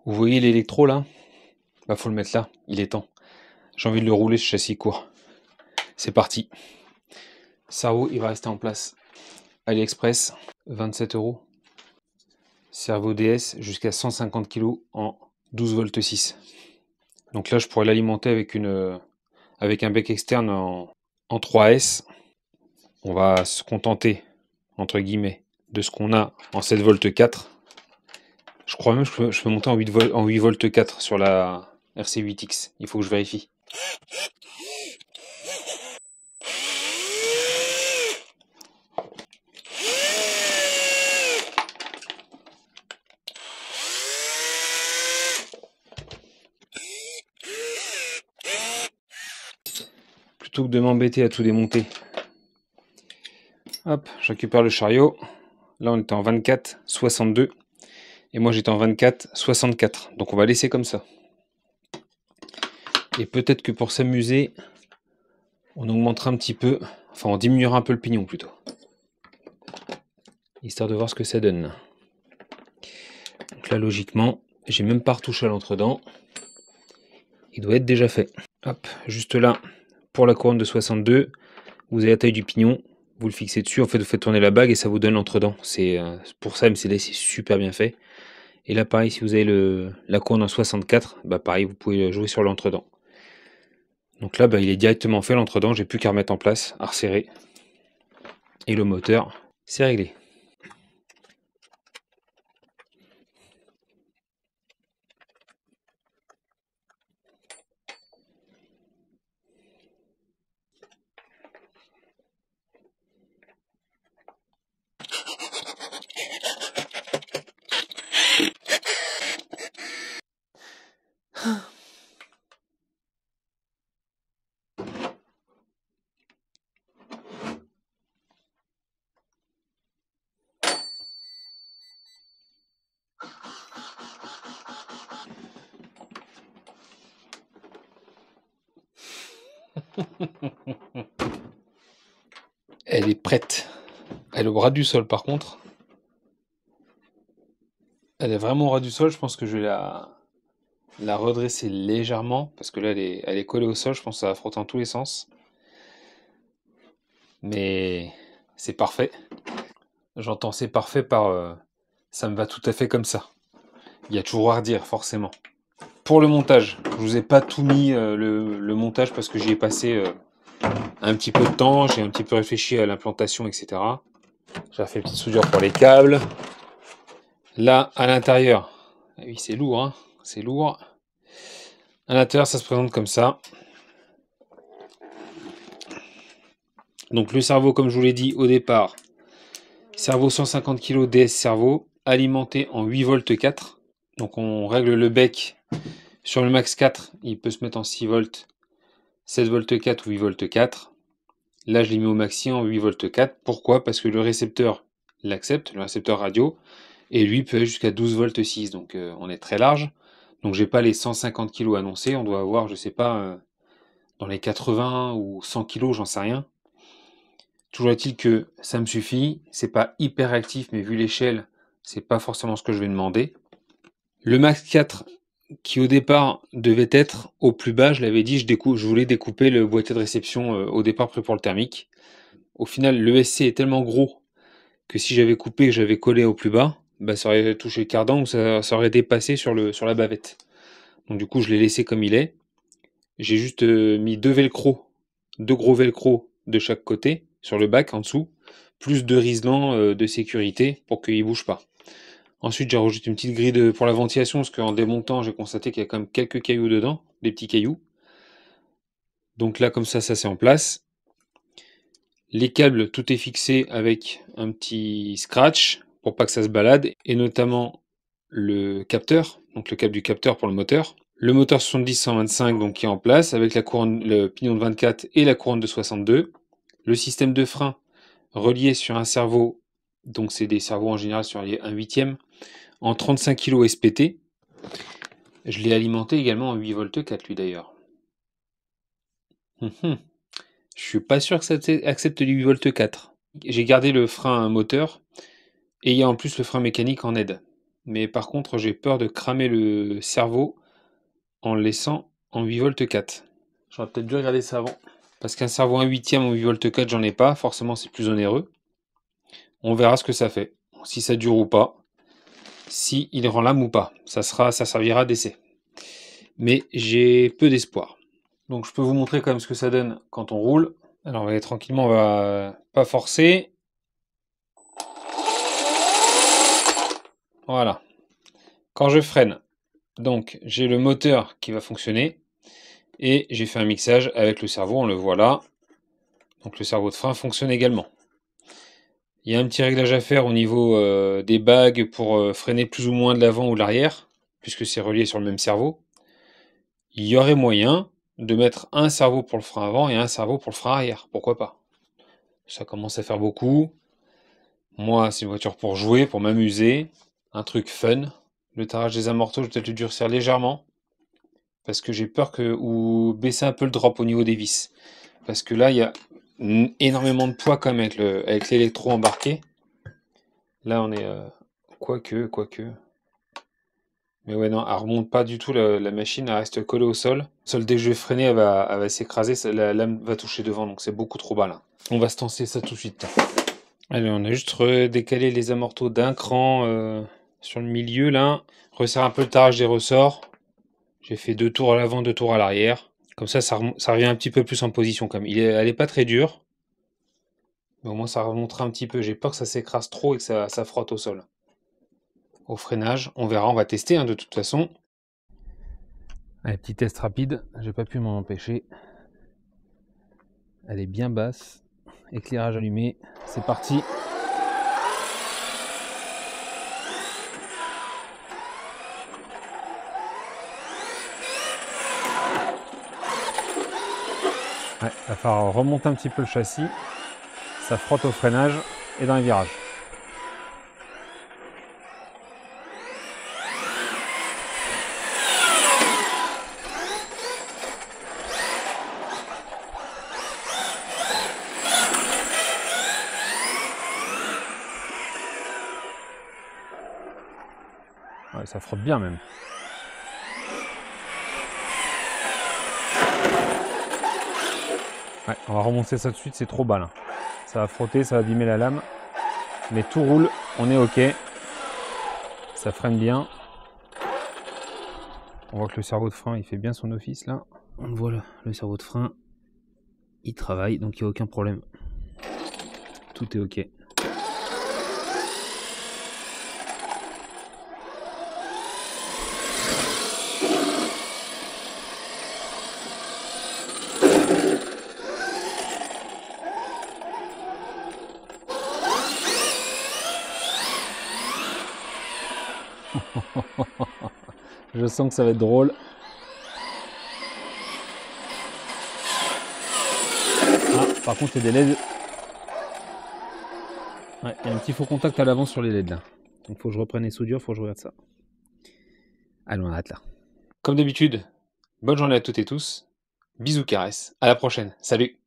Vous voyez l'électro là? Bah faut le mettre là, il est temps. J'ai envie de le rouler ce châssis court. C'est parti. Servo, il va rester en place. AliExpress, 27 euros. Servo DS jusqu'à 150 kg en 12 volts 6. Donc là je pourrais l'alimenter avec un bec externe en 3S. On va se contenter, entre guillemets, de ce qu'on a en 7 volts 4. Je crois même que je peux monter en 8 volts 4 sur la RC8X. Il faut que je vérifie. Plutôt que de m'embêter à tout démonter. Hop, je récupère le chariot. Là on était en 24, 62. Et moi j'étais en 24, 64. Donc on va laisser comme ça. Et peut-être que pour s'amuser, on augmentera un petit peu. Enfin on diminuera un peu le pignon plutôt. Histoire de voir ce que ça donne. Donc là logiquement, j'ai même pas retouché à l'entredent. Il doit être déjà fait. Hop, juste là, pour la couronne de 62, vous avez la taille du pignon. Vous le fixez dessus, en fait vous faites tourner la bague et ça vous donne l'entredent. C'est pour ça MCD c'est super bien fait. Et là pareil, si vous avez la couronne en 64, bah pareil vous pouvez jouer sur l'entredent. Donc là bah, il est directement fait l'entredent, j'ai plus qu'à remettre en place, à resserrer. Et le moteur, c'est réglé. Elle est prête. Elle est au ras du sol par contre. Elle est vraiment au ras du sol, je pense que je vais la redresser légèrement, parce que là elle est collée au sol, je pense que ça va frotter dans tous les sens. Mais c'est parfait. J'entends c'est parfait par ça me va tout à fait comme ça. Il y a toujours à redire, forcément. Pour le montage, je vous ai pas tout mis le montage parce que j'y ai passé un petit peu de temps, j'ai un petit peu réfléchi à l'implantation, etc. J'ai fait une petite soudure pour les câbles. Là, à l'intérieur, oui, c'est lourd, hein, c'est lourd. À l'intérieur, ça se présente comme ça. Donc le cerveau, comme je vous l'ai dit au départ, cerveau 150 kg DS cerveau, alimenté en 8 volts 4. Donc on règle le bec sur le max 4, il peut se mettre en 6 volts, 7 volts 4 ou 8 volts 4. Là, je l'ai mis au maxi en 8 volts 4. Pourquoi? Parce que le récepteur l'accepte, le récepteur radio, et lui peut aller jusqu'à 12 volts 6. Donc on est très large. Donc j'ai pas les 150 kg annoncés, on doit avoir, je sais pas, dans les 80 ou 100 kg, j'en sais rien. Toujours est-il que ça me suffit, c'est pas hyper actif, mais vu l'échelle, c'est pas forcément ce que je vais demander. Le Max 4, qui au départ devait être au plus bas, je l'avais dit, je voulais découper le boîtier de réception au départ prêt pour le thermique. Au final, l'ESC est tellement gros que si j'avais coupé et que j'avais collé au plus bas, bah, ça aurait touché le cardan ou ça aurait dépassé sur la bavette. Donc du coup, je l'ai laissé comme il est. J'ai juste mis deux gros velcro de chaque côté, sur le bac en dessous, plus deux riselants de sécurité pour qu'il ne bouge pas. Ensuite, j'ai rajouté une petite grille pour la ventilation, parce qu'en démontant, j'ai constaté qu'il y a quand même quelques cailloux dedans, des petits cailloux. Donc là, comme ça c'est en place. Les câbles, tout est fixé avec un petit scratch pour pas que ça se balade, et notamment le capteur, donc le câble du capteur pour le moteur. Le moteur 70-125 donc qui est en place avec la couronne, le pignon de 24 et la couronne de 62. Le système de frein relié sur un servo, donc c'est des servos en général sur un 8e, en 35 kg SPT. Je l'ai alimenté également en 8 volts 4 lui d'ailleurs. Je suis pas sûr que ça accepte les 8 volts 4. J'ai gardé le frein moteur et il y a en plus le frein mécanique en aide. mais par contre, j'ai peur de cramer le cerveau en le laissant en 8 volts 4. J'aurais peut-être dû regarder ça avant. Parce qu'un cerveau 1/8 en 8 volts 4, j'en ai pas. Forcément, c'est plus onéreux. On verra ce que ça fait. Si ça dure ou pas. Si il rend l'âme ou pas. Ça servira d'essai. Mais j'ai peu d'espoir. Donc je peux vous montrer quand même ce que ça donne quand on roule. Alors on va aller tranquillement, on va pas forcer. Voilà. Quand je freine, donc j'ai le moteur qui va fonctionner. Et j'ai fait un mixage avec le cerveau, on le voit là. Donc le cerveau de frein fonctionne également. Il y a un petit réglage à faire au niveau des bagues pour freiner plus ou moins de l'avant ou de l'arrière, puisque c'est relié sur le même cerveau. Il y aurait moyen de mettre un cerveau pour le frein avant et un cerveau pour le frein arrière. Pourquoi pas? Ça commence à faire beaucoup. Moi, c'est une voiture pour jouer, pour m'amuser. Un truc fun. Le tarage des amortos, je vais peut-être le durcir légèrement. Parce que j'ai peur ou baisser un peu le drop au niveau des vis. Parce que là, il y a énormément de poids quand même avec l'électro embarqué. Là, on est... quoique. Mais ouais, non, elle remonte pas du tout la machine, elle reste collée au sol. Seul dès que je vais freiner, elle va s'écraser, la lame va toucher devant, donc c'est beaucoup trop bas là. On va se lancer ça tout de suite. Allez, on a juste décalé les amortos d'un cran sur le milieu là. Resserre un peu le tarage des ressorts. J'ai fait 2 tours à l'avant, 2 tours à l'arrière. Comme ça revient un petit peu plus en position quand même. Elle est pas très dure. Mais au moins ça remontera un petit peu. J'ai peur que ça s'écrase trop et que ça frotte au sol. Au freinage, on verra, on va tester de toute façon. Allez, petit test rapide, j'ai pas pu m'en empêcher. Elle est bien basse, éclairage allumé, c'est parti. Ouais, il va falloir remonter un petit peu le châssis, ça frotte au freinage et dans les virages. Ouais, ça frotte bien même. Ouais, on va remonter ça tout de suite, c'est trop bas là. Ça va frotter, ça va abîmer la lame. Mais tout roule, on est ok. Ça freine bien. On voit que le cerveau de frein, il fait bien son office là. On le voit là, le cerveau de frein, il travaille, donc il n'y a aucun problème. Tout est ok. Je sens que ça va être drôle. Ah, par contre, il y a des LED. Ouais, il y a un petit faux contact à l'avant sur les LED là. Donc, faut que je reprenne les soudures, faut que je regarde ça. Allez, on arrête là. Comme d'habitude, bonne journée à toutes et tous. Bisous, caresses. À la prochaine. Salut.